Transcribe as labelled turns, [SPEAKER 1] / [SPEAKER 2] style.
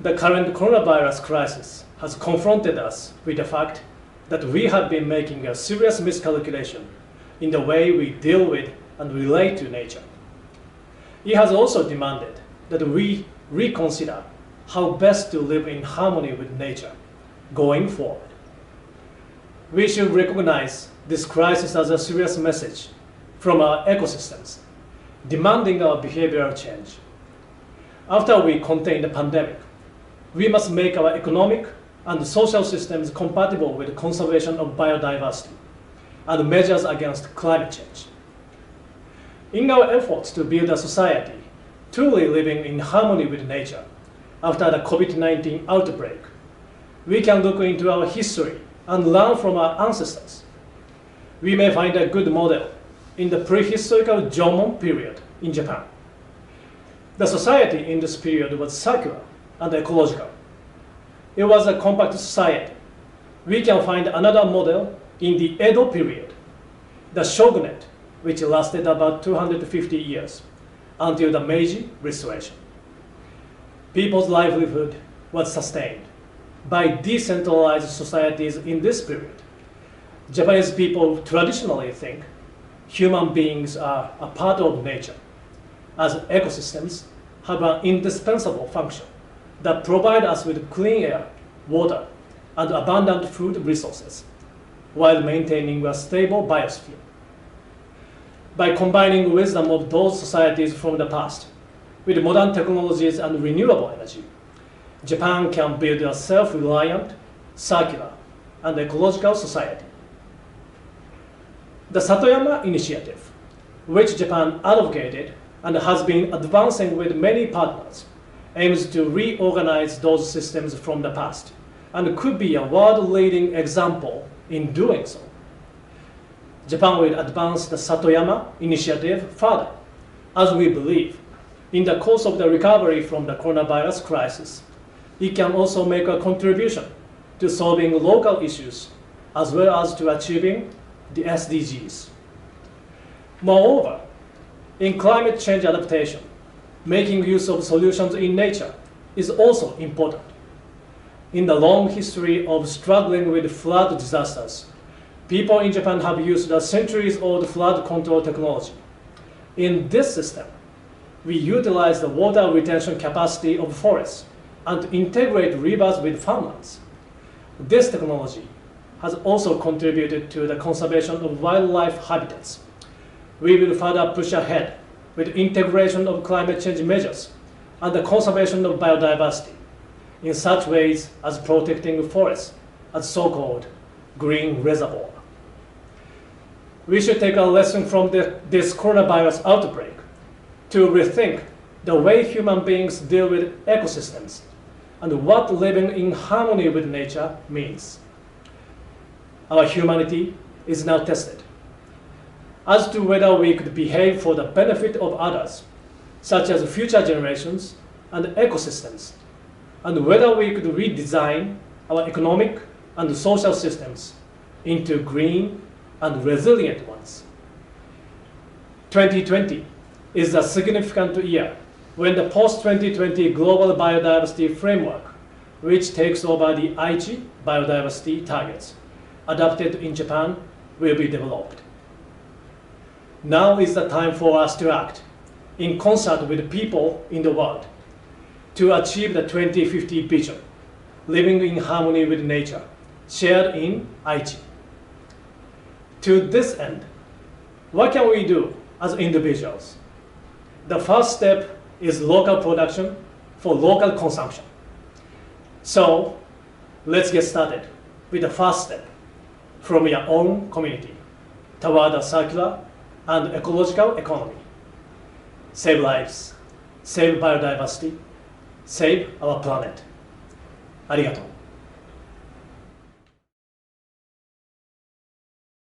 [SPEAKER 1] The current coronavirus crisis has confronted us with the fact that we have been making a serious miscalculation in the way we deal with and relate to nature. It has also demanded that we reconsider how best to live in harmony with nature going forward. We should recognize this crisis as a serious message from our ecosystems, demanding our behavioral change. After we contain the pandemic, we must make our economic and social systems compatible with the conservation of biodiversity and measures against climate change. In our efforts to build a society truly living in harmony with nature after the COVID-19 outbreak, we can look into our history and learn from our ancestors. We may find a good model in the prehistorical Jomon period in Japan. The society in this period was circular and ecological. It was a compact society. We can find another model in the Edo period, the shogunate, which lasted about 250 years until the Meiji Restoration. People's livelihood was sustained by decentralized societies in this period. Japanese people traditionally think human beings are a part of nature, as ecosystems have an indispensable function that provide us with clean air, water, and abundant food resources, while maintaining a stable biosphere. By combining wisdom of those societies from the past with modern technologies and renewable energy, Japan can build a self-reliant, circular, and ecological society. The Satoyama Initiative, which Japan advocated and has been advancing with many partners, aims to reorganize those systems from the past and could be a world-leading example in doing so. Japan will advance the Satoyama Initiative further, as we believe, in the course of the recovery from the coronavirus crisis, it can also make a contribution to solving local issues as well as to achieving the SDGs. Moreover, in climate change adaptation, making use of solutions in nature is also important. In the long history of struggling with flood disasters, people in Japan have used a centuries-old flood control technology. In this system, we utilize the water retention capacity of forests and integrate rivers with farmlands. This technology has also contributed to the conservation of wildlife habitats. We will further push ahead with integration of climate change measures and the conservation of biodiversity in such ways as protecting forests as so-called green reservoir. We should take a lesson from this coronavirus outbreak to rethink the way human beings deal with ecosystems and what living in harmony with nature means. Our humanity is now tested as to whether we could behave for the benefit of others, such as future generations and ecosystems, and whether we could redesign our economic and social systems into green and resilient ones. 2020 is a significant year when the post-2020 Global Biodiversity Framework, which takes over the Aichi biodiversity targets, adopted in Japan, will be developed. Now is the time for us to act in concert with people in the world to achieve the 2050 vision, living in harmony with nature, shared in Aichi. To this end, what can we do as individuals? The first step is local production for local consumption. So let's get started with the first step from your own community toward a circular and ecological economy. Save lives, save biodiversity, save our planet. ありがとう。